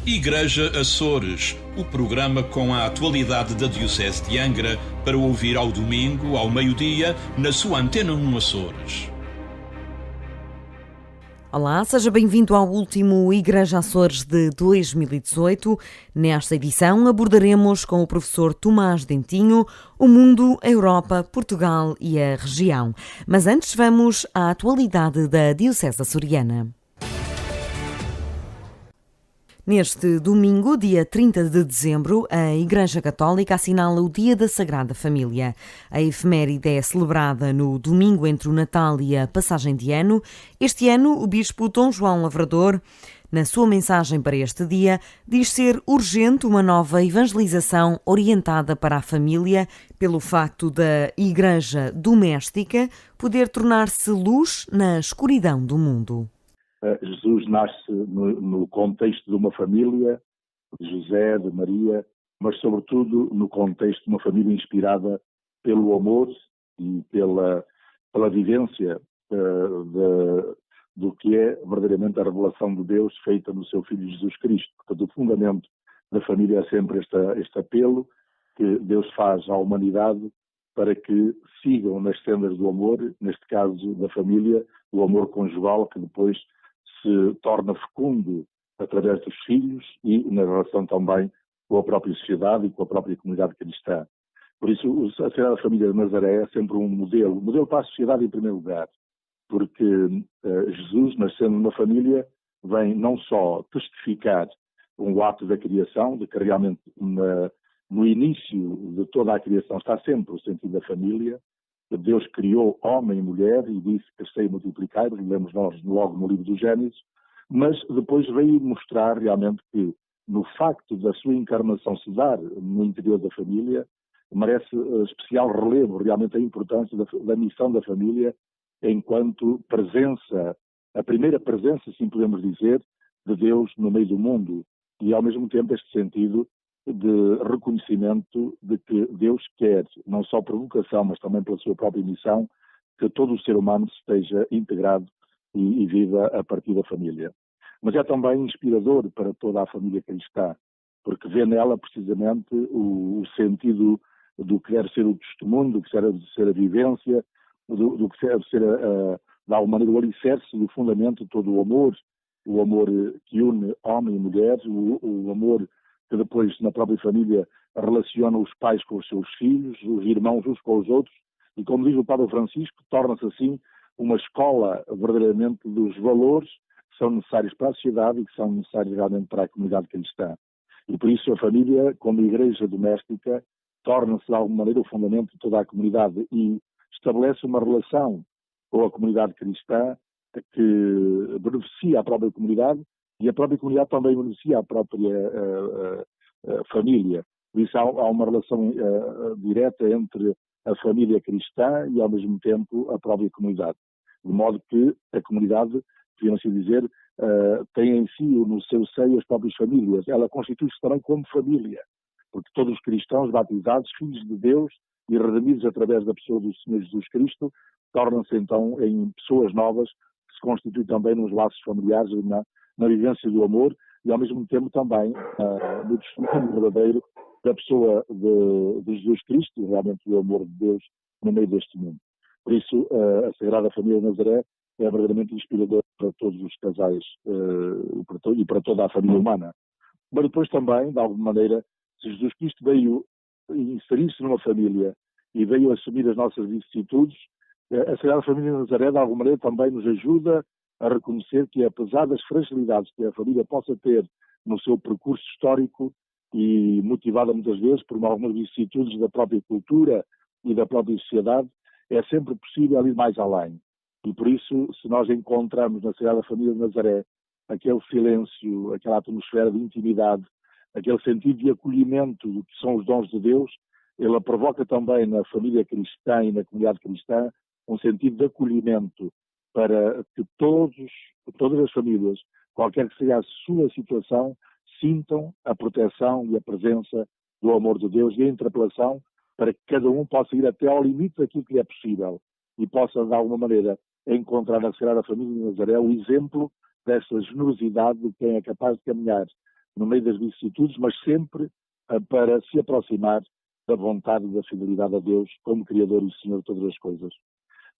Igreja Açores, o programa com a atualidade da Diocese de Angra, para ouvir ao domingo, ao meio-dia, na sua Antena 1 Açores. Olá, seja bem-vindo ao último Igreja Açores de 2018. Nesta edição abordaremos com o professor Tomás Dentinho o mundo, a Europa, Portugal e a região. Mas antes vamos à atualidade da Diocese açoriana. Neste domingo, dia 30 de dezembro, a Igreja Católica assinala o Dia da Sagrada Família. A efeméride é celebrada no domingo entre o Natal e a passagem de ano. Este ano, o Bispo Dom João Lavrador, na sua mensagem para este dia, diz ser urgente uma nova evangelização orientada para a família, pelo facto da Igreja doméstica poder tornar-se luz na escuridão do mundo. Jesus nasce no contexto de uma família, de José, de Maria, mas sobretudo no contexto de uma família inspirada pelo amor e pela vivência do que é verdadeiramente a revelação de Deus feita no seu Filho Jesus Cristo. Portanto, o fundamento da família é sempre este apelo que Deus faz à humanidade para que sigam nas sendas do amor, neste caso da família, o amor conjugal que depois se torna fecundo através dos filhos e na relação também com a própria sociedade e com a própria comunidade cristã. Por isso, a Sagrada Família de Nazaré é sempre um modelo para a sociedade em primeiro lugar, porque Jesus, nascendo numa família, vem não só testificar um ato da criação, de que realmente no início de toda a criação está sempre o sentido da família. Deus criou homem e mulher e disse que crescei e multiplicai-vos, lemos nós logo no livro do Gênesis, mas depois veio mostrar realmente que no facto da sua encarnação se dar no interior da família, merece especial relevo realmente a importância da missão da família enquanto presença, a primeira presença, assim podemos dizer, de Deus no meio do mundo e ao mesmo tempo este sentido de reconhecimento de que Deus quer, não só por vocação, mas também pela sua própria missão, que todo o ser humano esteja integrado e viva a partir da família. Mas é também inspirador para toda a família cristã, porque vê nela precisamente o sentido do que deve ser o testemunho, do que deve ser a vivência, do que deve ser, de alguma maneira, o alicerce do fundamento de todo o amor que une homem e mulher, o amor que depois na própria família relaciona os pais com os seus filhos, os irmãos uns com os outros, e como diz o Papa Francisco, torna-se assim uma escola verdadeiramente dos valores que são necessários para a sociedade e que são necessários realmente para a comunidade cristã. E por isso a família, como igreja doméstica, torna-se de alguma maneira o fundamento de toda a comunidade e estabelece uma relação com a comunidade cristã que beneficia a própria comunidade e a própria comunidade também beneficia a própria família. Por isso há uma relação direta entre a família cristã e, ao mesmo tempo, a própria comunidade. De modo que a comunidade, podemos dizer, tem em si, no seu seio, as próprias famílias. Ela constitui-se também como família, porque todos os cristãos batizados, filhos de Deus e redimidos através da pessoa do Senhor Jesus Cristo, tornam-se então em pessoas novas que se constituem também nos laços familiares, na vivência do amor e ao mesmo tempo também no testemunho verdadeiro da pessoa de Jesus Cristo, realmente do amor de Deus no meio deste mundo. Por isso a Sagrada Família de Nazaré é verdadeiramente inspiradora para todos os casais e para toda a família humana. Mas depois também, de alguma maneira, se Jesus Cristo veio inserir-se numa família e veio assumir as nossas vicissitudes, a Sagrada Família de Nazaré, de alguma maneira, também nos ajuda a reconhecer que, apesar das fragilidades que a família possa ter no seu percurso histórico e motivada muitas vezes por algumas vicissitudes da própria cultura e da própria sociedade, é sempre possível ir mais além. E por isso, se nós encontramos na Sagrada Família de Nazaré aquele silêncio, aquela atmosfera de intimidade, aquele sentido de acolhimento do que são os dons de Deus, ela provoca também na família cristã e na comunidade cristã um sentido de acolhimento para que todas as famílias, qualquer que seja a sua situação, sintam a proteção e a presença do amor de Deus e a interpelação para que cada um possa ir até ao limite daquilo que lhe é possível e possa, de alguma maneira, encontrar na Sagrada Família de Nazaré o exemplo dessa generosidade de quem é capaz de caminhar no meio das vicissitudes, mas sempre para se aproximar da vontade e da fidelidade a Deus como Criador e Senhor de todas as coisas.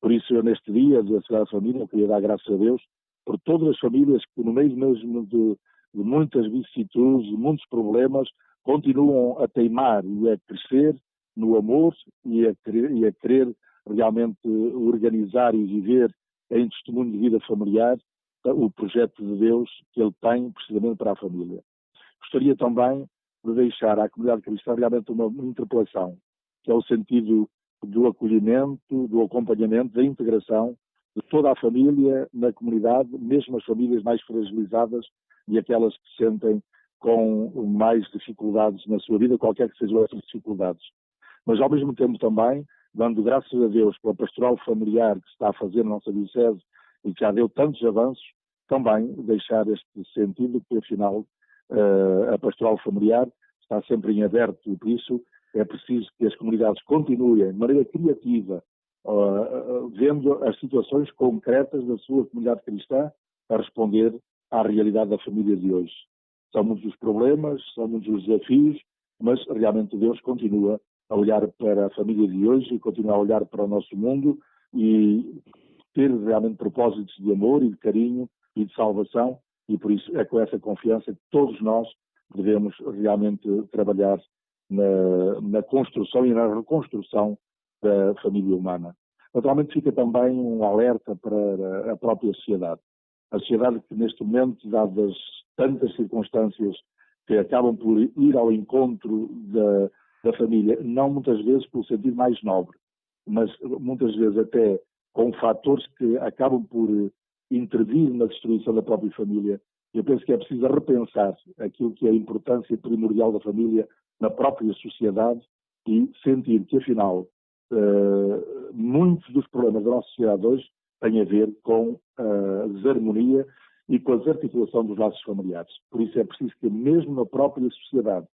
Por isso, eu neste dia da Sagrada Família, eu queria dar graças a Deus por todas as famílias que, no meio mesmo de muitas vicissitudes, de muitos problemas, continuam a teimar e a crescer no amor e a querer realmente organizar e viver em testemunho de vida familiar o projeto de Deus que Ele tem precisamente para a família. Gostaria também de deixar à comunidade cristã realmente uma interpelação, que é o sentido do acolhimento, do acompanhamento, da integração de toda a família na comunidade, mesmo as famílias mais fragilizadas e aquelas que se sentem com mais dificuldades na sua vida, qualquer que sejam essas dificuldades. Mas ao mesmo tempo também, dando graças a Deus pela pastoral familiar que se está a fazer na nossa diocese e que já deu tantos avanços, também deixar este sentido que afinal a pastoral familiar está sempre em aberto e por isso é preciso que as comunidades continuem de maneira criativa, vendo as situações concretas da sua comunidade cristã a responder à realidade da família de hoje. São muitos os problemas, são muitos os desafios, mas realmente Deus continua a olhar para a família de hoje e continua a olhar para o nosso mundo e ter realmente propósitos de amor e de carinho e de salvação e por isso é com essa confiança que todos nós devemos realmente trabalhar na construção e na reconstrução da família humana. Naturalmente fica também um alerta para a própria sociedade. A sociedade que neste momento, dadas tantas circunstâncias que acabam por ir ao encontro da família, não muitas vezes pelo sentido mais nobre, mas muitas vezes até com fatores que acabam por intervir na destruição da própria família. Eu penso que é preciso repensar aquilo que é a importância primordial da família na própria sociedade e sentir que, afinal, muitos dos problemas da nossa sociedade hoje têm a ver com a desarmonia e com a desarticulação dos laços familiares. Por isso é preciso que, mesmo na própria sociedade,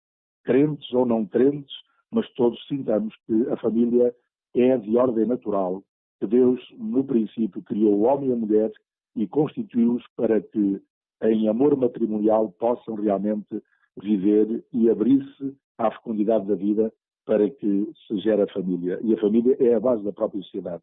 crentes ou não crentes, mas todos sintamos que a família é de ordem natural, que Deus, no princípio, criou o homem e a mulher e constituiu-os para que, em amor matrimonial, possam realmente viver e abrir-se à fecundidade da vida para que se gere a família. E a família é a base da própria sociedade.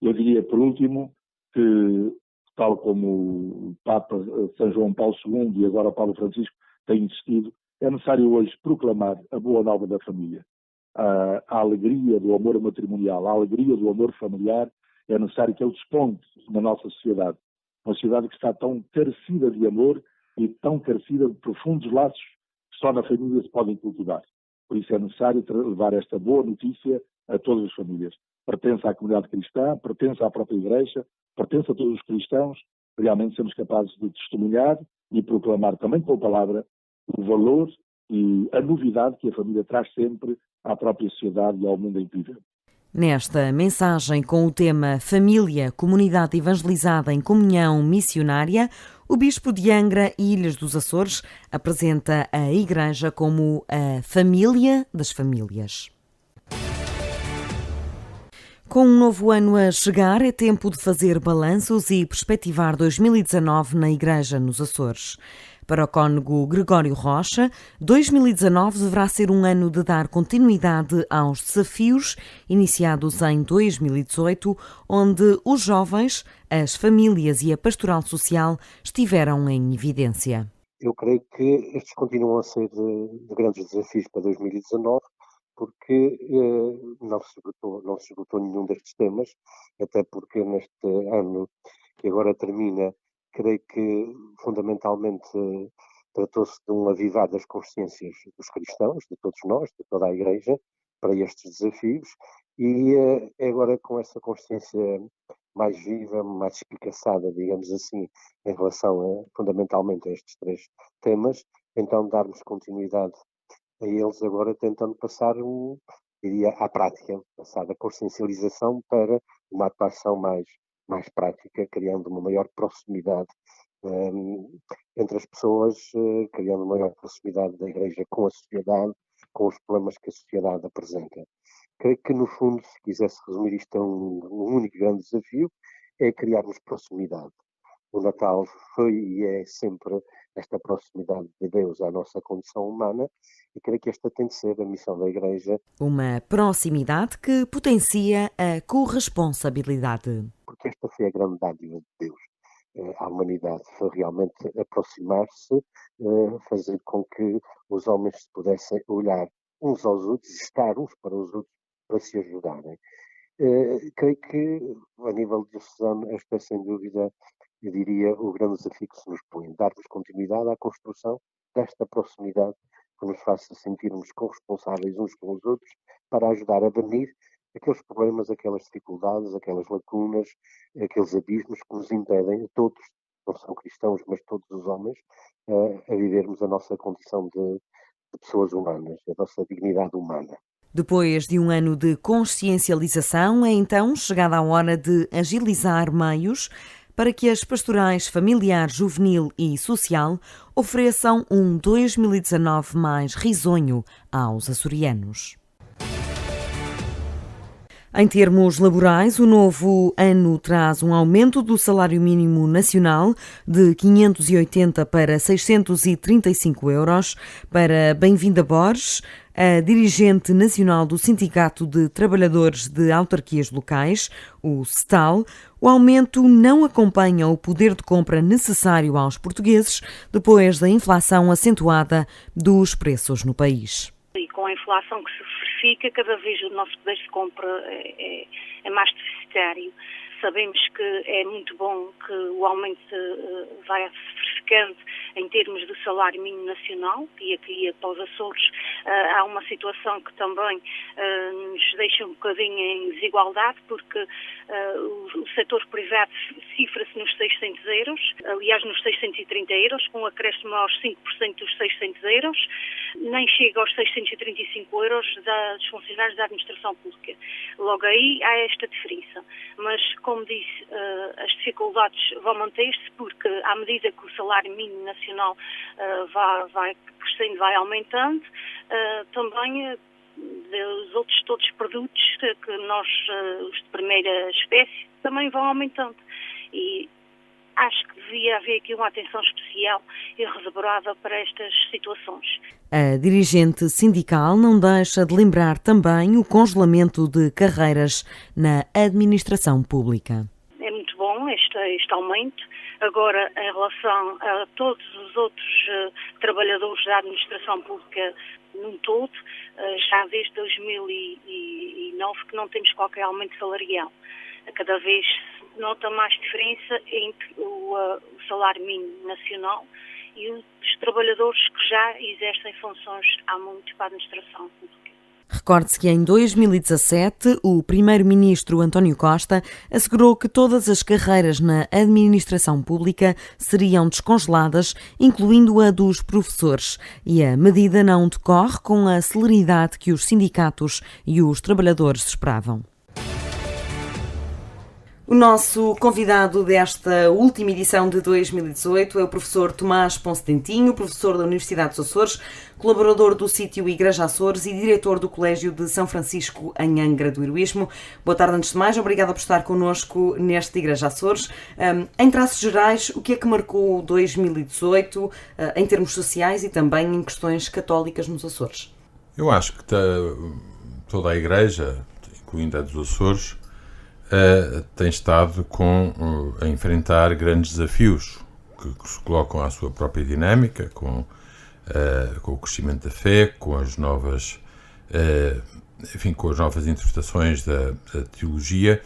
Eu diria, por último, que, tal como o Papa São João Paulo II e agora o Papa Francisco têm insistido, é necessário hoje proclamar a boa nova da família. A alegria do amor matrimonial, a alegria do amor familiar, é necessário que ele desponte na nossa sociedade. Uma sociedade que está tão carecida de amor e tão carecida de profundos laços que só na família se podem cultivar. Por isso é necessário levar esta boa notícia a todas as famílias. Pertence à comunidade cristã, pertence à própria Igreja, pertence a todos os cristãos. Realmente somos capazes de testemunhar e proclamar também com a palavra o valor e a novidade que a família traz sempre à própria sociedade e ao mundo em que vivemos. Nesta mensagem com o tema Família, Comunidade Evangelizada em Comunhão Missionária, o Bispo de Angra e Ilhas dos Açores apresenta a Igreja como a família das famílias. Com um novo ano a chegar, é tempo de fazer balanços e perspectivar 2019 na Igreja nos Açores. Para o cônego Gregório Rocha, 2019 deverá ser um ano de dar continuidade aos desafios iniciados em 2018, onde os jovens, as famílias e a pastoral social estiveram em evidência. Eu creio que estes continuam a ser de grandes desafios para 2019, porque não se esgotou nenhum destes temas, até porque neste ano que agora termina, creio que fundamentalmente tratou-se de um avivar das consciências dos cristãos, de todos nós, de toda a Igreja, para estes desafios, e é agora com essa consciência mais viva, mais espicaçada, digamos assim, em relação fundamentalmente a estes três temas, então darmos continuidade a eles agora tentando passar, diria, à prática, passar da consciencialização para uma atuação mais prática, criando uma maior proximidade entre as pessoas, criando uma maior proximidade da Igreja com a sociedade, com os problemas que a sociedade apresenta. Creio que, no fundo, se quisesse resumir isto a um único grande desafio, é criarmos proximidade. O Natal foi e é sempre esta proximidade de Deus à nossa condição humana, e creio que esta tem de ser a missão da Igreja. Uma proximidade que potencia a corresponsabilidade. Porque esta foi a grande dádiva de Deus à humanidade, foi realmente aproximar-se, fazer com que os homens se pudessem olhar uns aos outros, estar uns para os outros, para se ajudarem. Creio que, a nível diocesano, esta é sem dúvida, eu diria, o grande desafio que se nos põe, dar-nos continuidade à construção desta proximidade que nos faça sentirmos corresponsáveis uns com os outros para ajudar a banir aqueles problemas, aquelas dificuldades, aquelas lacunas, aqueles abismos que nos impedem, a todos, não são cristãos, mas todos os homens, a vivermos a nossa condição de pessoas humanas, a nossa dignidade humana. Depois de um ano de consciencialização, é então chegada a hora de agilizar meios para que as pastorais familiar, juvenil e social ofereçam um 2019 mais risonho aos açorianos. Em termos laborais, o novo ano traz um aumento do salário mínimo nacional de 580 para 635 euros. Para Bem-vinda Borges, a dirigente nacional do Sindicato de Trabalhadores de Autarquias Locais, o SETAL, o aumento não acompanha o poder de compra necessário aos portugueses depois da inflação acentuada dos preços no país. E com a inflação que se verifica, cada vez o nosso poder de compra é mais deficitário. Sabemos que é muito bom que o aumento vai se verificando em termos de salário mínimo nacional, e aqui para os Açores há uma situação que também nos deixa um bocadinho em desigualdade, porque o setor privado cifra-se nos 600 euros, aliás nos 630 euros, com um acréscimo aos 5% dos 600 euros, nem chega aos 635 euros dos funcionários da administração pública. Logo aí há esta diferença, mas como disse, as dificuldades vão manter-se, porque à medida que o salário mínimo nacional vai crescendo, vai aumentando, também dos outros todos os produtos que nós, os de primeira espécie, também vão aumentando. E acho que devia haver aqui uma atenção especial e redobrada para estas situações. A dirigente sindical não deixa de lembrar também o congelamento de carreiras na administração pública. É muito bom este aumento. Agora, em relação a todos os outros trabalhadores da administração pública num todo, já desde 2009 que não temos qualquer aumento salarial. Cada vez se nota mais diferença entre o salário mínimo nacional e os trabalhadores que já exercem funções há muito para a administração pública. Recorde-se que em 2017 o primeiro-ministro António Costa assegurou que todas as carreiras na administração pública seriam descongeladas, incluindo a dos professores, e a medida não decorre com a celeridade que os sindicatos e os trabalhadores esperavam. O nosso convidado desta última edição de 2018 é o professor Tomás Ponce Dentinho, professor da Universidade dos Açores, colaborador do sítio Igreja Açores e diretor do Colégio de São Francisco em Angra do Heroísmo. Boa tarde antes de mais, obrigada por estar connosco neste Igreja Açores. Em traços gerais, o que é que marcou 2018 em termos sociais e também em questões católicas nos Açores? Eu acho que toda a Igreja, incluindo a dos Açores, tem estado a enfrentar grandes desafios que se colocam à sua própria dinâmica, com o crescimento da fé, com as novas interpretações da teologia,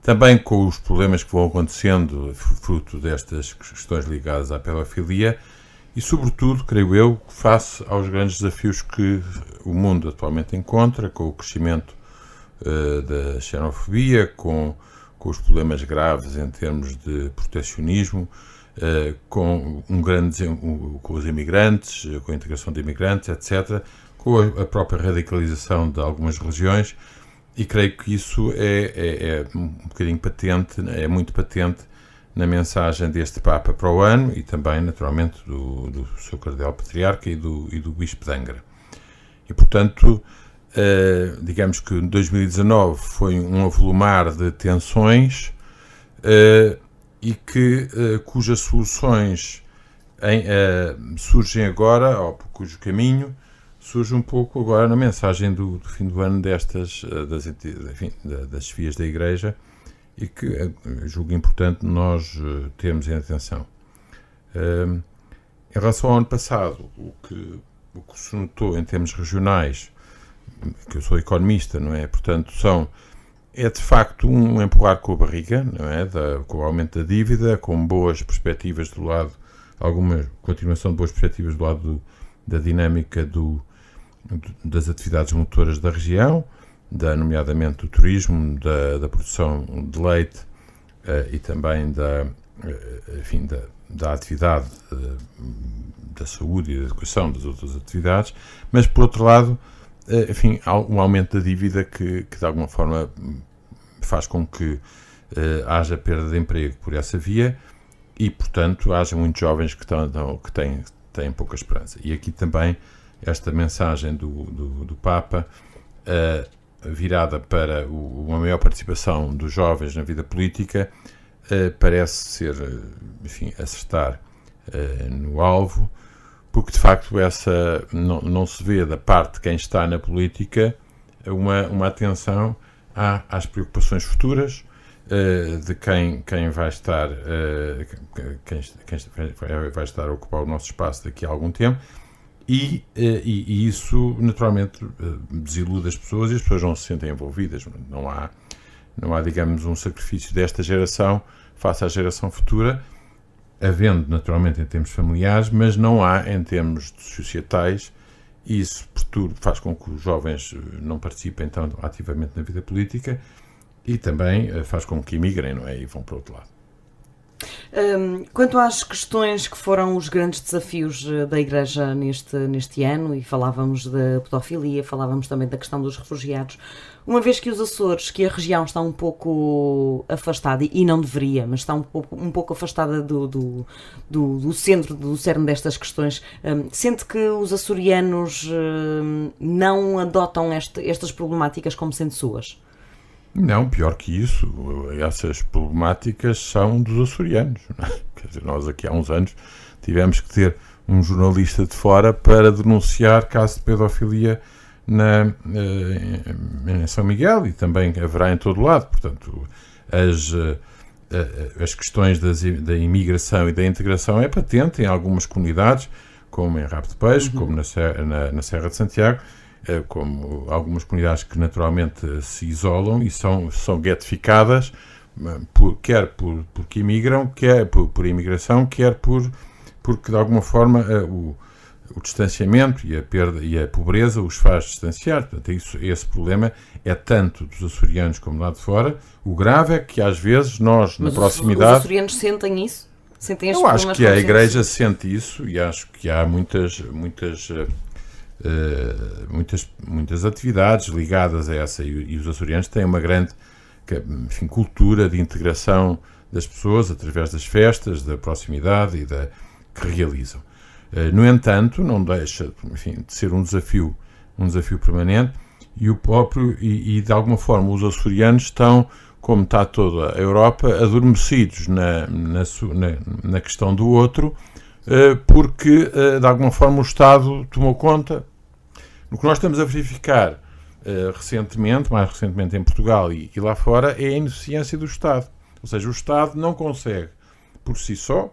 também com os problemas que vão acontecendo fruto destas questões ligadas à pedofilia e, sobretudo, creio eu, face aos grandes desafios que o mundo atualmente encontra, com o crescimento da xenofobia, com os problemas graves em termos de protecionismo, com com os imigrantes, com a integração de imigrantes, etc., com a própria radicalização de algumas religiões, e creio que isso é um bocadinho patente, é muito patente na mensagem deste Papa para o ano e também, naturalmente, do seu Cardeal Patriarca e do Bispo de Angra. E, portanto, digamos que 2019 foi um avolumar de tensões e cujas soluções surgem agora, ou por cujo caminho, surge um pouco agora na mensagem do fim do ano das chefias da Igreja, e que julgo importante nós termos em atenção. Em relação ao ano passado, o que se notou em termos regionais, que eu sou economista, não é? Portanto, é de facto um empurrar com a barriga, não é? Com o aumento da dívida, com boas perspectivas do lado, alguma continuação de boas perspectivas do lado da dinâmica das atividades motoras da região, nomeadamente do turismo, da produção de leite e também da atividade da saúde e da educação, das outras atividades, mas por outro lado, há um aumento da dívida que de alguma forma faz com que haja perda de emprego por essa via e, portanto, haja muitos jovens que têm pouca esperança. E aqui também esta mensagem do Papa, virada para uma maior participação dos jovens na vida política, parece ser, acertar no alvo, porque de facto não se vê da parte de quem está na política uma atenção às preocupações futuras de quem vai estar a ocupar o nosso espaço daqui a algum tempo, e isso naturalmente desilude as pessoas e as pessoas não se sentem envolvidas. Não há, digamos, um sacrifício desta geração face à geração futura, havendo naturalmente em termos familiares, mas não há em termos societais, e isso faz com que os jovens não participem tão ativamente na vida política e também faz com que emigrem, não é? E vão para o outro lado. Quanto às questões que foram os grandes desafios da Igreja neste ano, e falávamos da pedofilia, falávamos também da questão dos refugiados, uma vez que os Açores, que a região está um pouco afastada, e não deveria, mas está um pouco afastada do centro, do cerne destas questões, sente que os açorianos não adotam estas problemáticas como sendo suas? Não, pior que isso, essas problemáticas são dos açorianos. Não é? Quer dizer, nós aqui há uns anos tivemos que ter um jornalista de fora para denunciar casos de pedofilia em São Miguel, e também haverá em todo lado. Portanto, as questões da imigração e da integração é patente em algumas comunidades, como em Rabo de Peixe, como na Serra de Santiago, como algumas comunidades que naturalmente se isolam e são ghettificadas, quer porque imigram, quer por imigração, quer porque de alguma forma o distanciamento e a perda e a pobreza os faz distanciar. Portanto, esse problema é tanto dos açorianos como lá de fora. O grave é que às vezes nós, na proximidade... Os açorianos sentem isso? Sentem estes problemas? Eu acho que a Igreja sente isso, e acho que há muitas atividades ligadas a essa, e os açorianos têm uma grande cultura de integração das pessoas através das festas, da proximidade que realizam. No entanto, não deixa de ser um desafio permanente, e de alguma forma os açorianos estão, como está toda a Europa, adormecidos na questão do outro, porque de alguma forma o Estado tomou conta. O que nós estamos a verificar mais recentemente em Portugal e lá fora, é a ineficiência do Estado. Ou seja, o Estado não consegue, por si só,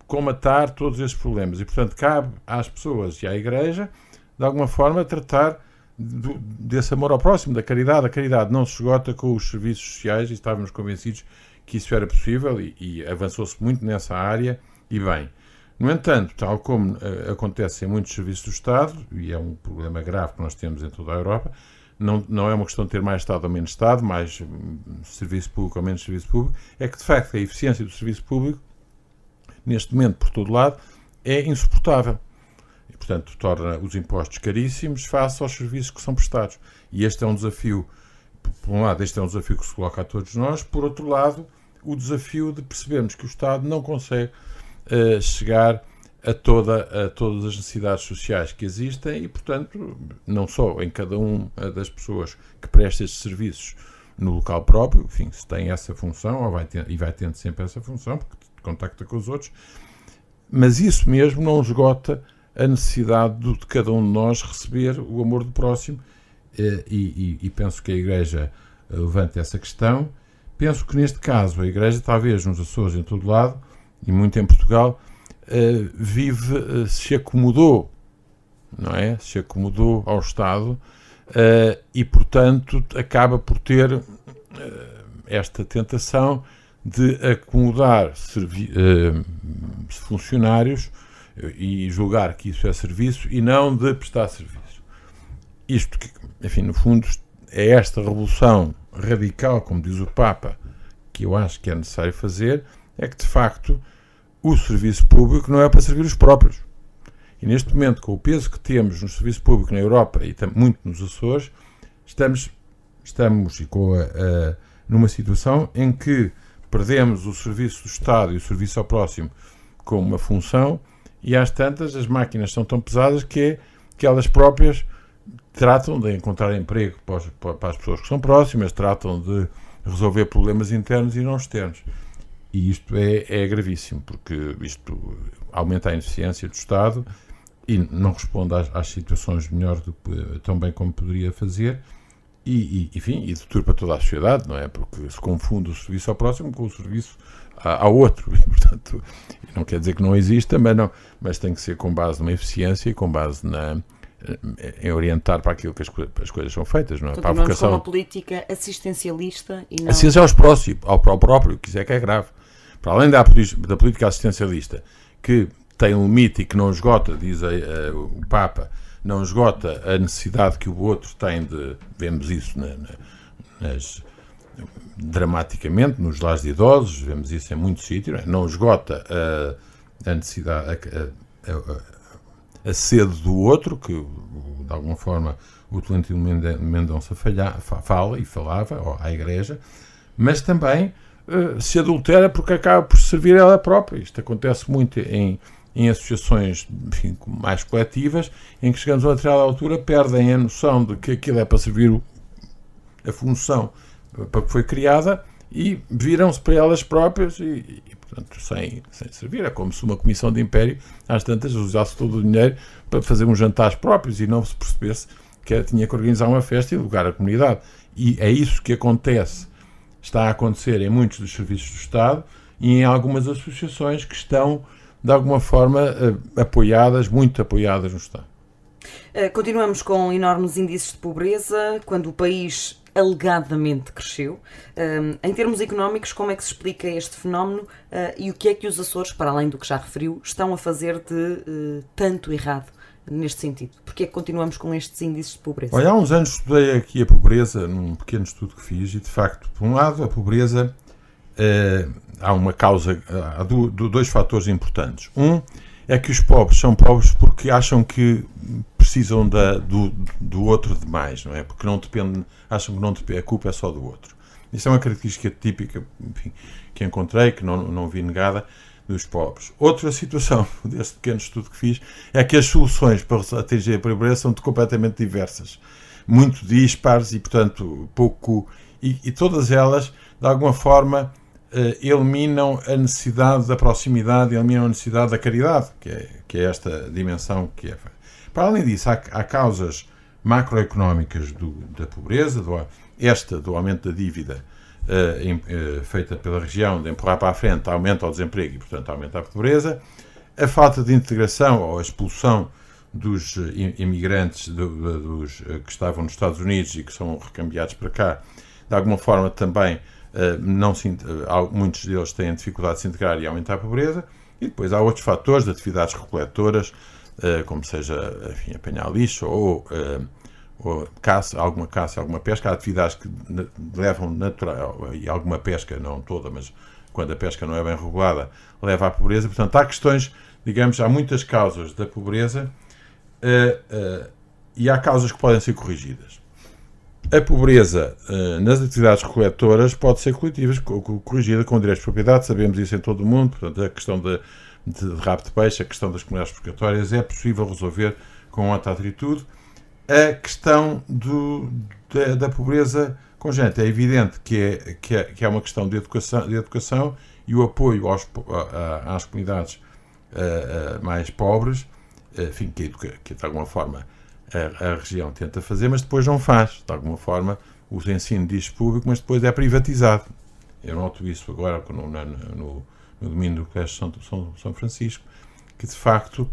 comatar todos esses problemas. E, portanto, cabe às pessoas e à Igreja, de alguma forma, tratar desse amor ao próximo, da caridade. A caridade não se esgota com os serviços sociais, e estávamos convencidos que isso era possível, e avançou-se muito nessa área, e bem. No entanto, tal como acontece em muitos serviços do Estado, e é um problema grave que nós temos em toda a Europa, não é uma questão de ter mais Estado ou menos Estado, mais serviço público ou menos serviço público, é que, de facto, a eficiência do serviço público, neste momento, por todo lado, é insuportável. E, portanto, torna os impostos caríssimos face aos serviços que são prestados. E este é um desafio, por um lado, este é um desafio que se coloca a todos nós, por outro lado, o desafio de percebermos que o Estado não consegue chegar a todas as necessidades sociais que existem, e, portanto, não só em cada uma das pessoas que presta estes serviços no local próprio, enfim, se tem essa função, vai tendo sempre essa função, porque contacta com os outros, mas isso mesmo não esgota a necessidade de cada um de nós receber o amor do próximo, e penso que a Igreja levanta essa questão. Penso que neste caso a Igreja, talvez nos Açores, em todo lado, e muito em Portugal, se acomodou, não é? Se acomodou ao Estado, e portanto acaba por ter esta tentação de acomodar funcionários e julgar que isso é serviço e não de prestar serviço. Isto que, enfim, no fundo, é esta revolução radical, como diz o Papa, que eu acho que é necessário fazer, é que, de facto, o serviço público não é para servir os próprios. E neste momento, com o peso que temos no serviço público na Europa e muito nos Açores, estamos numa situação em que perdemos o serviço do Estado e o serviço ao próximo como uma função, e às tantas as máquinas são tão pesadas que elas próprias tratam de encontrar emprego para as pessoas que são próximas, tratam de resolver problemas internos e não externos. E isto é gravíssimo, porque isto aumenta a ineficiência do Estado e não responde às situações melhor tão bem como poderia fazer, enfim, e deturpa toda a sociedade, não é? Porque se confunde o serviço ao próximo com o serviço ao outro, e, portanto, não quer dizer que não exista, mas tem que ser com base numa eficiência e com base em orientar para aquilo que as coisas são feitas, não é? Para a vocação, com uma política assistencialista e não... Assistência aos próximos, ao próprio, que isso é que é grave. Para além da política assistencialista, que tem um limite e que não esgota, diz o Papa, não esgota a necessidade que o outro tem vemos isso dramaticamente nos lares de idosos, vemos isso em muitos sítios, não esgota a necessidade, a sede do outro, que de alguma forma o Tolentino Mendonça falava à Igreja, mas também se adultera porque acaba por servir ela própria. Isto acontece muito em associações, enfim, mais coletivas, em que chegamos a uma determinada altura, perdem a noção de que aquilo é para servir a função para que foi criada e viram-se para elas próprias e portanto, sem servir. É como se uma comissão de império, às tantas, usasse todo o dinheiro para fazer uns jantares próprios e não se percebesse que tinha que organizar uma festa e educar a comunidade. E é isso que está a acontecer em muitos dos serviços do Estado e em algumas associações que estão, de alguma forma, muito apoiadas no Estado. Continuamos com enormes índices de pobreza, quando o país alegadamente cresceu. Em termos económicos, como é que se explica este fenómeno e o que é que os Açores, para além do que já referiu, estão a fazer de tanto errado neste sentido? Porque é que continuamos com estes índices de pobreza? Olha, há uns anos estudei aqui a pobreza, num pequeno estudo que fiz, e de facto, por um lado, a pobreza, há uma causa, há dois fatores importantes. Um é que os pobres são pobres porque acham que precisam do outro demais, não é? Porque não depende, acham que não depende, a culpa é só do outro. Isso é uma característica típica, enfim, que encontrei, que não vi negada, dos pobres. Outra situação deste pequeno estudo que fiz é que as soluções para atingir a pobreza são completamente diversas, muito dispares e, portanto, e todas elas, de alguma forma, eliminam a necessidade da proximidade, eliminam a necessidade da caridade, que é esta dimensão que é. Para além disso, há causas macroeconómicas da pobreza, do aumento da dívida feita pela região, de empurrar para a frente, aumenta o desemprego e, portanto, aumenta a pobreza, a falta de integração ou a expulsão dos imigrantes que estavam nos Estados Unidos e que são recambiados para cá, de alguma forma também muitos deles têm dificuldade de se integrar e aumentar a pobreza. E depois há outros fatores de atividades recoletoras, como seja, enfim, apanhar lixo ou alguma caça, alguma pesca. Há atividades que levam natural, e alguma pesca, não toda, mas quando a pesca não é bem regulada, leva à pobreza. Portanto, há questões, digamos, há muitas causas da pobreza e há causas que podem ser corrigidas. A pobreza nas atividades recoletoras pode ser corrigida com direitos de propriedade, sabemos isso em todo o mundo. Portanto, a questão de rabo de peixe, a questão das comunidades pescatórias é possível resolver com outra atitude. A questão da pobreza congênita é evidente que é uma questão de educação e o apoio às comunidades mais pobres, enfim, que de alguma forma a região tenta fazer, mas depois não faz. De alguma forma, o ensino diz público, mas depois é privatizado. Eu noto isso agora no domínio do Colégio São Francisco, que de facto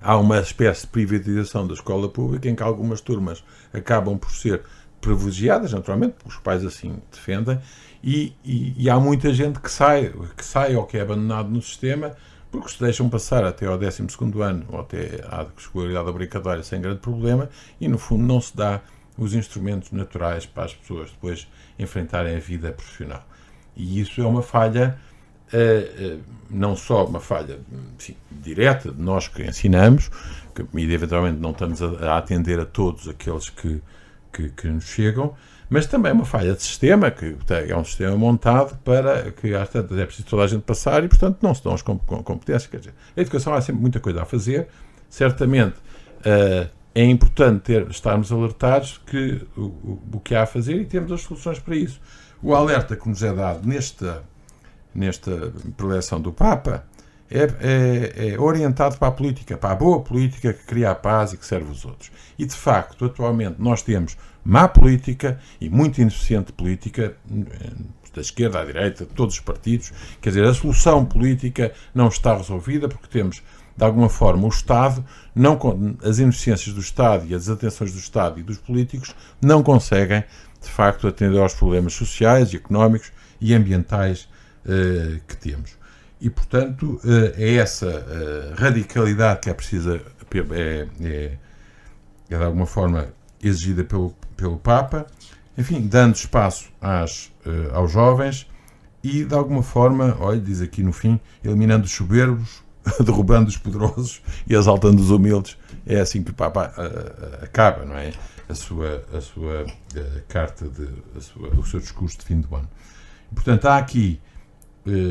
há uma espécie de privatização da escola pública em que algumas turmas acabam por ser privilegiadas, naturalmente, porque os pais assim defendem, e há muita gente que sai ou que é abandonado no sistema porque se deixam passar até ao 12º ano ou até à escolaridade obrigatória sem grande problema e, no fundo, não se dá os instrumentos naturais para as pessoas depois enfrentarem a vida profissional. E isso é uma falha, não só uma falha, enfim, direta de nós que ensinamos, e eventualmente não estamos a atender a todos aqueles que nos chegam, mas também uma falha de sistema, que é um sistema montado para que às tantas é preciso toda a gente passar e, portanto, não se dão as competências. Quer dizer, a educação há sempre muita coisa a fazer. Certamente é importante estarmos alertados que o que há a fazer e temos as soluções para isso. O alerta que nos é dado nesta preleção do Papa é orientado para a política, para a boa política que cria a paz e que serve os outros. E, de facto, atualmente nós temos má política e muito ineficiente política, da esquerda à direita, de todos os partidos. Quer dizer, a solução política não está resolvida porque temos, de alguma forma, o Estado, as ineficiências do Estado e as desatenções do Estado e dos políticos não conseguem, de facto, atender aos problemas sociais, económicos e ambientais que temos. E, portanto, é essa radicalidade que é precisa, de alguma forma, exigida pelo Papa, enfim, dando espaço aos jovens e, de alguma forma, olha, diz aqui no fim, eliminando os soberbos, derrubando os poderosos e exaltando os humildes. É assim que o Papa acaba, não é? A sua carta, o seu discurso de fim do ano. E, portanto, há aqui,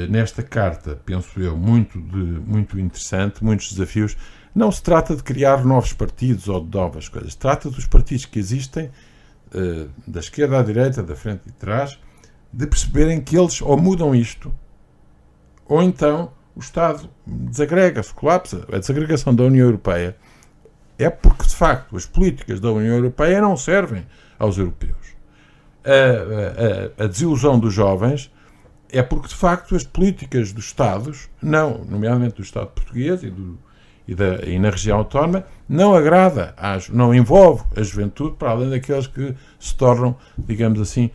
nesta carta, penso eu, muito interessante, muitos desafios. Não se trata de criar novos partidos ou de novas coisas. Se trata dos partidos que existem, da esquerda à direita, da frente e de trás, de perceberem que eles ou mudam isto, ou então o Estado desagrega-se, colapsa. A desagregação da União Europeia é porque, de facto, as políticas da União Europeia não servem aos europeus. A desilusão dos jovens é porque, de facto, as políticas dos Estados, nomeadamente do Estado português e na região autónoma, não agrada, não envolve a juventude, para além daqueles que se tornam, digamos assim,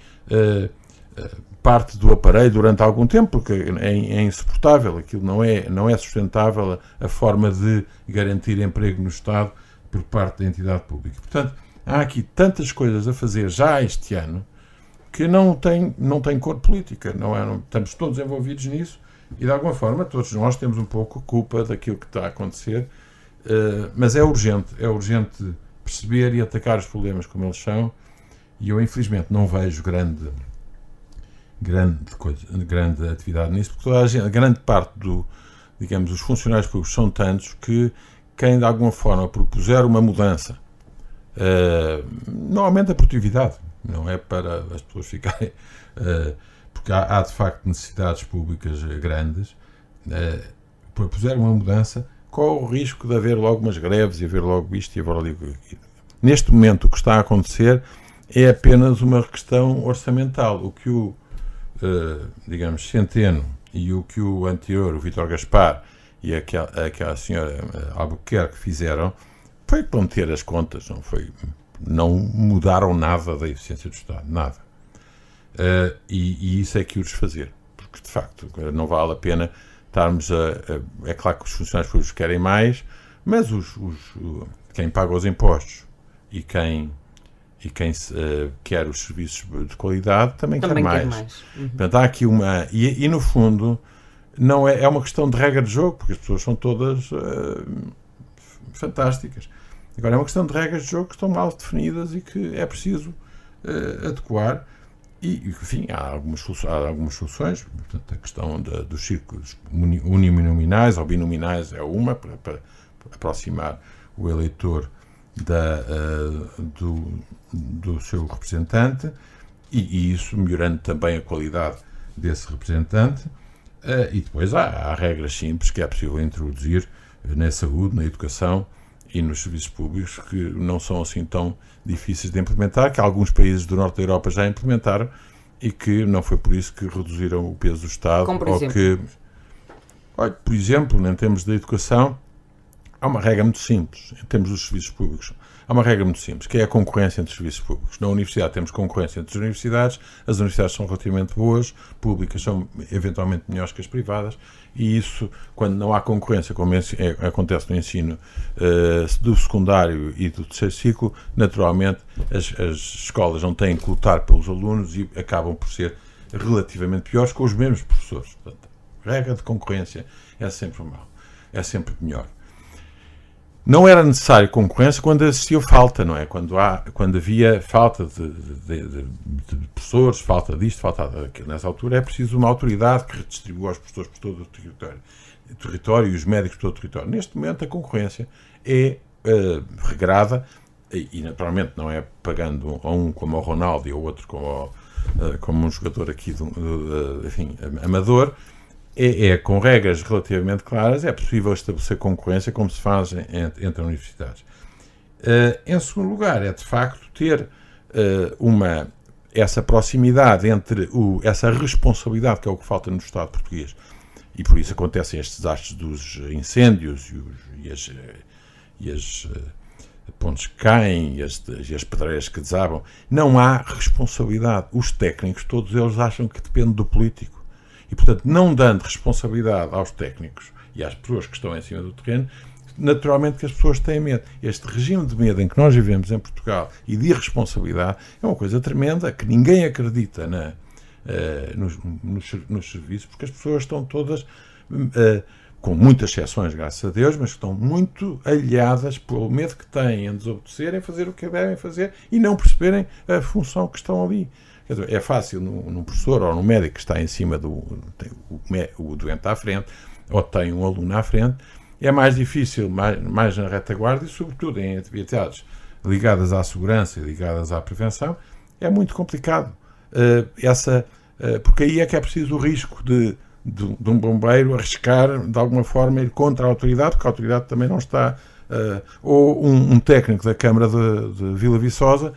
parte do aparelho durante algum tempo, porque é insuportável, aquilo não é sustentável a forma de garantir emprego no Estado por parte da entidade pública. Portanto, há aqui tantas coisas a fazer já este ano que não tem cor política, estamos todos envolvidos nisso e, de alguma forma, todos nós temos um pouco culpa daquilo que está a acontecer, mas é urgente perceber e atacar os problemas como eles são, e eu, infelizmente, não vejo grande atividade nisso, porque grande parte os funcionários públicos são tantos que quem, de alguma forma, propuser uma mudança não aumenta a produtividade. Não é para as pessoas ficarem... porque há, de facto, necessidades públicas grandes. Propuser uma mudança, qual o risco de haver logo umas greves e haver logo isto e haver logo aquilo? Neste momento, o que está a acontecer é apenas uma questão orçamental. O que o, Centeno e o que o anterior, o Vítor Gaspar, e aquela senhora Albuquerque fizeram foi para meter as contas, não mudaram nada da eficiência do Estado, nada. E isso é que o desfazer, porque de facto não vale a pena estarmos é claro que os funcionários públicos querem mais, mas quem paga os impostos e quem quer os serviços de qualidade também quer mais. Uhum. Portanto, há aqui e no fundo não é uma questão de regra de jogo, porque as pessoas são todas fantásticas. Agora é uma questão de regras de jogo que estão mal definidas e que é preciso adequar. E, enfim, há algumas soluções. Portanto, a questão dos círculos uninominais ou binominais é uma, para aproximar o eleitor do seu representante, e isso melhorando também a qualidade desse representante. E depois há regras simples que é possível introduzir na saúde, na educação e nos serviços públicos, que não são assim tão difíceis de implementar, que alguns países do norte da Europa já implementaram e que não foi por isso que reduziram o peso do Estado. Como por exemplo? Olha, por exemplo, em termos de educação, há uma regra muito simples, em termos dos serviços públicos. Há uma regra muito simples, que é a concorrência entre os serviços públicos. Na universidade temos concorrência entre as universidades são relativamente boas, públicas são eventualmente melhores que as privadas, e isso, quando não há concorrência, como acontece no ensino do secundário e do terceiro ciclo, naturalmente as escolas não têm que lutar pelos alunos e acabam por ser relativamente piores com os mesmos professores. Portanto, a regra de concorrência é sempre mal, é sempre melhor. Não era necessário concorrência quando existia falta, não é? Quando havia falta de professores, falta disto, falta daquilo. Nessa altura é preciso uma autoridade que redistribua os professores por todo o território e os médicos por todo o território. Neste momento a concorrência é regrada e naturalmente não é pagando a um como ao Ronaldo e ao outro como um jogador aqui enfim, amador. É com regras relativamente claras, é possível estabelecer concorrência como se faz entre universidades. Em segundo lugar, é de facto ter essa proximidade entre essa responsabilidade, que é o que falta no Estado português, e por isso acontecem estes desastres dos incêndios e as pontes que caem e as pedreiras que desabam. Não há responsabilidade. Os técnicos, todos eles acham que depende do político. E, portanto, não dando responsabilidade aos técnicos e às pessoas que estão em cima do terreno, naturalmente que as pessoas têm medo. Este regime de medo em que nós vivemos em Portugal e de irresponsabilidade é uma coisa tremenda, que ninguém acredita nos serviços, porque as pessoas estão todas, com muitas exceções, graças a Deus, mas estão muito alheadas pelo medo que têm em desobedecerem, fazer o que devem fazer e não perceberem a função que estão ali. Quer dizer, é fácil num professor ou num médico que está em cima o doente à frente, ou tem um aluno à frente, é mais difícil, mais na retaguarda e, sobretudo, em atividades ligadas à segurança e ligadas à prevenção, é muito complicado. Porque aí é que é preciso o risco de um bombeiro arriscar, de alguma forma, ir contra a autoridade, porque a autoridade também não está... ou um técnico da Câmara de Vila Viçosa...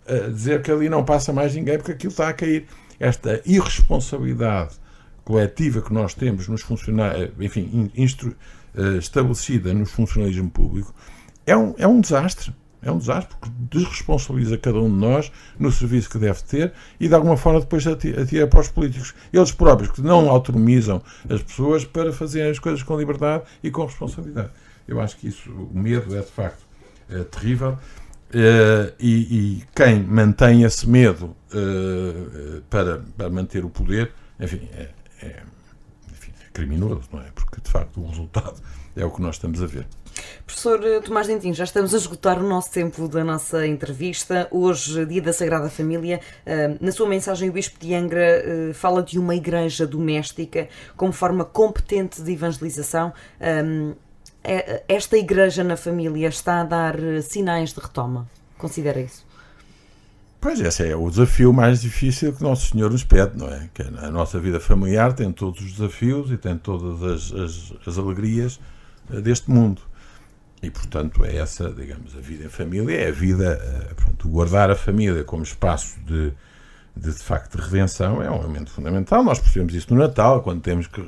a dizer que ali não passa mais ninguém porque aquilo está a cair. Esta irresponsabilidade coletiva que nós temos nos funcionários, enfim, estabelecida no funcionalismo público, é um desastre. É um desastre porque desresponsabiliza cada um de nós no serviço que deve ter e de alguma forma depois atira para os políticos. Eles próprios que não autonomizam as pessoas para fazerem as coisas com liberdade e com responsabilidade. Eu acho que o medo é de facto terrível. E quem mantém esse medo para manter o poder, enfim, é criminoso, não é? Porque, de facto, o resultado é o que nós estamos a ver. Professor Tomás Dentinho, já estamos a esgotar o nosso tempo da nossa entrevista. Hoje, Dia da Sagrada Família, na sua mensagem o Bispo de Angra fala de uma igreja doméstica como forma competente de evangelização. Esta igreja na família está a dar sinais de retoma? Considera isso? Pois, esse é o desafio mais difícil que Nosso Senhor nos pede, não é? Que a nossa vida familiar tem todos os desafios e tem todas as alegrias deste mundo. E, portanto, é essa, digamos, a vida em família, é a vida, guardar a família como espaço de facto de redenção é um elemento fundamental. Nós percebemos isso no Natal, quando temos que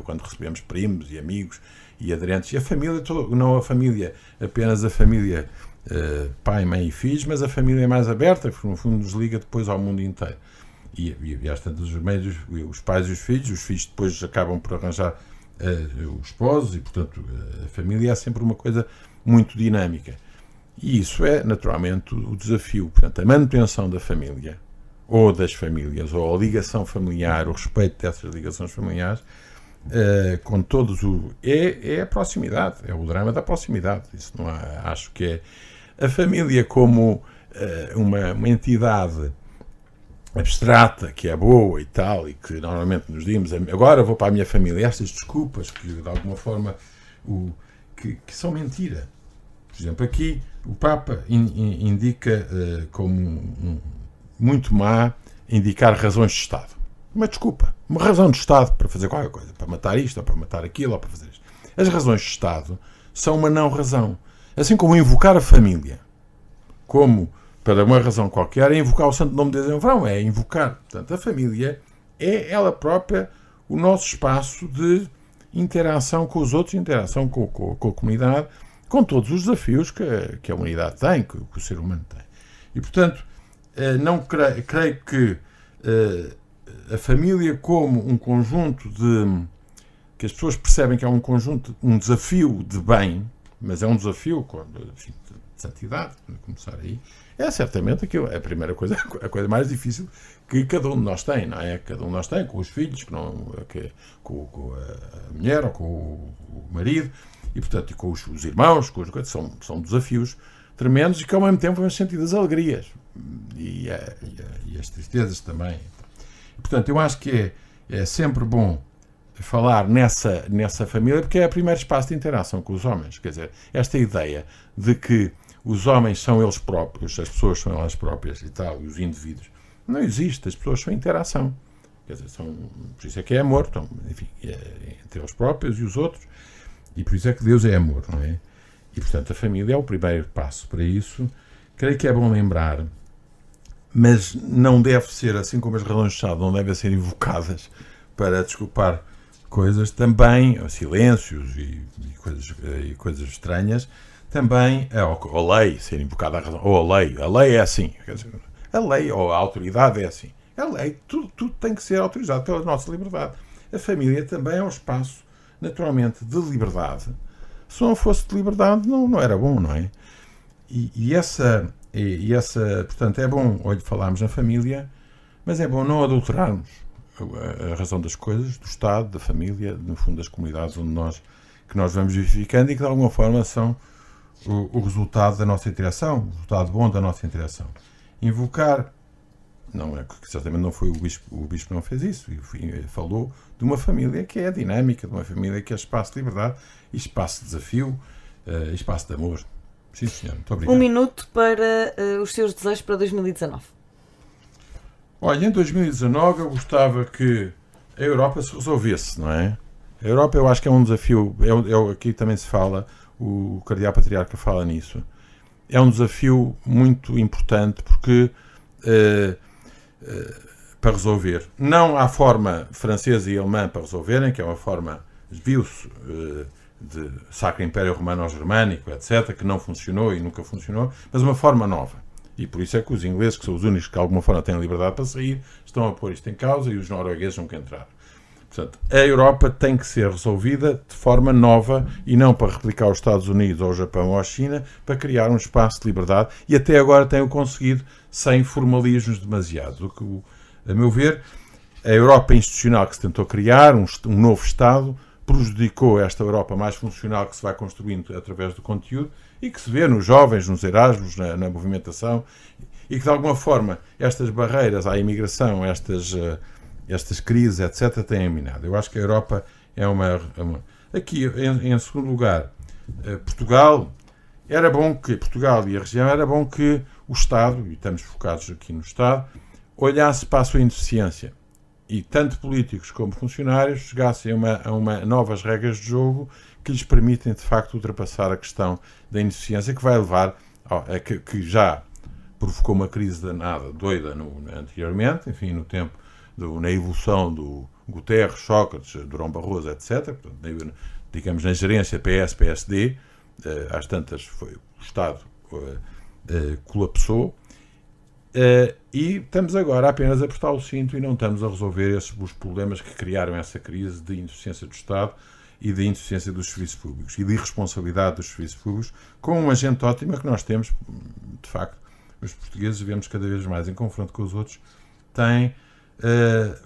quando recebemos primos e amigos e aderentes, e a família, não a família, apenas a família pai, mãe e filhos, mas a família mais aberta, que no fundo nos liga depois ao mundo inteiro. E às tantas, os pais e os filhos depois acabam por arranjar os esposos, e portanto a família é sempre uma coisa muito dinâmica. E isso é naturalmente o desafio. Portanto, a manutenção da família, ou das famílias, ou a ligação familiar, o respeito dessas ligações familiares, com todos é a proximidade, é o drama da proximidade. Isso não há, acho que é a família como uma entidade abstrata, que é boa e tal, e que normalmente nos dizemos, agora vou para a minha família. Estas desculpas que de alguma forma que são mentira. Por exemplo, aqui o Papa indica como muito má indicar razões de Estado. uma desculpa, uma razão de Estado para fazer qualquer coisa, para matar isto, ou para matar aquilo, ou para fazer isto. As razões de Estado são uma não-razão. Assim como invocar a família, como para uma razão qualquer, é invocar o santo nome de Deus em vão, é invocar. Portanto, a família é ela própria o nosso espaço de interação com os outros, interação com a comunidade, com todos os desafios que a humanidade tem, que o ser humano tem. E, portanto, não creio que a família como um conjunto que as pessoas percebem que é um desafio de bem, mas é um desafio de santidade, para começar aí, é certamente aquilo, a primeira coisa, a coisa mais difícil que cada um de nós tem, não é? Cada um de nós tem, com os filhos, com a mulher ou com o marido, e portanto com os irmãos, são desafios tremendos e que ao mesmo tempo vamos sentir as alegrias e as tristezas também. E, portanto, eu acho que é sempre bom falar nessa família, porque é o primeiro espaço de interação com os homens. Quer dizer, esta ideia de que os homens são eles próprios, as pessoas são elas próprias e tal, e os indivíduos, não existe. As pessoas são interação. Quer dizer, por isso é que é amor, então, enfim, entre eles próprios e os outros, e por isso é que Deus é amor, não é? E, portanto, a família é o primeiro passo para isso. Creio que é bom lembrar, mas não deve ser, assim como as razões de Estado não devem ser invocadas para desculpar coisas, também, silêncios e coisas estranhas, também a lei ser invocada a razão, ou a lei é assim, quer dizer, a lei ou a autoridade é assim. A lei, tudo tem que ser autorizado pela nossa liberdade. A família também é um espaço, naturalmente, de liberdade. Se não fosse de liberdade, não era bom, não é? E essa, portanto, é bom hoje falarmos na família, mas é bom não adulterarmos a razão das coisas, do Estado, da família, no fundo das comunidades que nós vamos vivificando e que de alguma forma são o resultado da nossa interação, o resultado bom da nossa interação. Invocar, não é que certamente não foi o bispo não fez isso, falou de uma família que é dinâmica, de uma família que é espaço de liberdade, e espaço de desafio, e espaço de amor. Sim, senhor, muito obrigado. 1 minuto para os seus desejos para 2019. Olha, em 2019 eu gostava que a Europa se resolvesse, não é? A Europa eu acho que é um desafio, aqui também se fala, o Cardeal Patriarca fala nisso, é um desafio muito importante porque para resolver, não há forma francesa e alemã para resolverem, que é uma forma, viu-se, de Sacro Império Romano-Germânico, etc., que não funcionou e nunca funcionou, mas uma forma nova. E por isso é que os ingleses, que são os únicos que de alguma forma têm liberdade para sair, estão a pôr isto em causa e os noruegueses nunca entraram. Portanto, a Europa tem que ser resolvida de forma nova e não para replicar os Estados Unidos ou o Japão ou a China, para criar um espaço de liberdade, e até agora tem-o conseguido sem formalismos demasiados. O que, a meu ver, a Europa institucional que se tentou criar, um novo Estado, prejudicou esta Europa mais funcional que se vai construindo através do conteúdo e que se vê nos jovens, nos Erasmus, na movimentação, e que de alguma forma estas barreiras à imigração, estas crises, etc., têm minado. Eu acho que a Europa é uma... Aqui, em segundo lugar, Portugal e a região, era bom que o Estado, e estamos focados aqui no Estado, olhasse para a sua ineficiência e tanto políticos como funcionários chegassem a novas regras de jogo que lhes permitem, de facto, ultrapassar a questão da ineficiência, que vai levar que já provocou uma crise danada, doida anteriormente, enfim, no tempo, na evolução do Guterres, Sócrates, Durão Barroso, etc., portanto, digamos, na gerência PS-PSD, às tantas o Estado colapsou, e estamos agora apenas a apertar o cinto e não estamos a resolver os problemas que criaram essa crise de ineficiência do Estado e de ineficiência dos serviços públicos e de irresponsabilidade dos serviços públicos, com uma gente ótima que nós temos, de facto, os portugueses, vemos cada vez mais em confronto com os outros, têm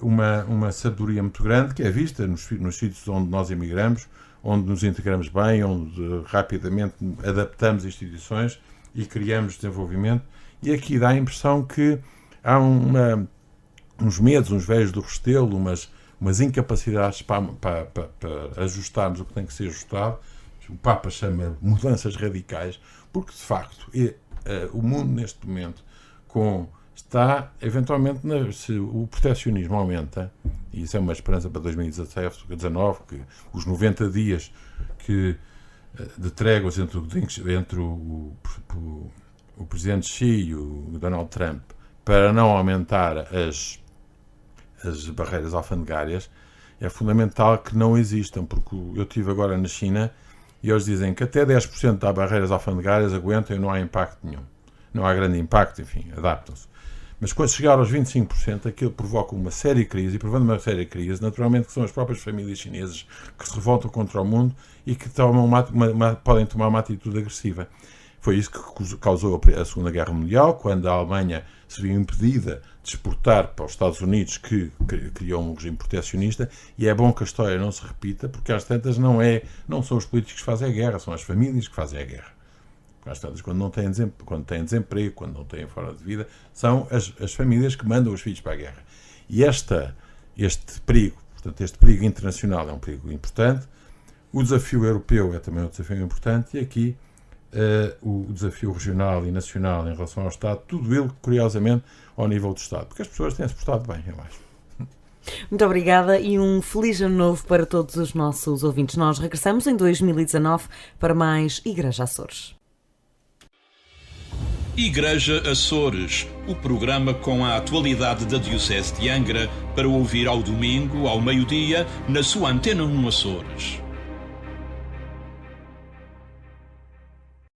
uma sabedoria muito grande que é vista nos sítios onde nós emigramos, onde nos integramos bem, onde rapidamente adaptamos instituições e criamos desenvolvimento. E aqui dá a impressão que há uns medos, uns velhos do Restelo, umas incapacidades para ajustarmos o que tem que ser ajustado. O Papa chama mudanças radicais, porque de facto o mundo neste momento, com está, eventualmente, se o protecionismo aumenta, e isso é uma esperança para 2017, 2019, que os 90 dias de tréguas entre o presidente Xi e o Donald Trump para não aumentar as barreiras alfandegárias, é fundamental que não existam, porque eu estive agora na China e eles dizem que até 10% das barreiras alfandegárias aguentam e não há impacto nenhum. Não há grande impacto, enfim, adaptam-se. Mas quando chegar aos 25%, aquilo provoca uma séria crise, e provando uma séria crise, naturalmente que são as próprias famílias chinesas que se revoltam contra o mundo e que podem tomar uma atitude agressiva. Foi isso que causou a Segunda Guerra Mundial, quando a Alemanha se viu impedida de exportar para os Estados Unidos, que criou um regime protecionista, e é bom que a história não se repita, porque às tantas não são os políticos que fazem a guerra, são as famílias que fazem a guerra. Às tantas, quando têm desemprego, quando não têm forma de vida, são as famílias que mandam os filhos para a guerra. E este perigo, portanto, este perigo internacional é um perigo importante, o desafio europeu é também um desafio importante, e aqui o desafio regional e nacional em relação ao Estado, tudo ele, curiosamente, ao nível do Estado, porque as pessoas têm-se portado bem, eu acho. Muito obrigada e um feliz ano novo para todos os nossos ouvintes. Nós regressamos em 2019 para mais Igreja Açores. Igreja Açores, o programa com a atualidade da Diocese de Angra para ouvir ao domingo, ao meio-dia, na sua Antena 1 Açores.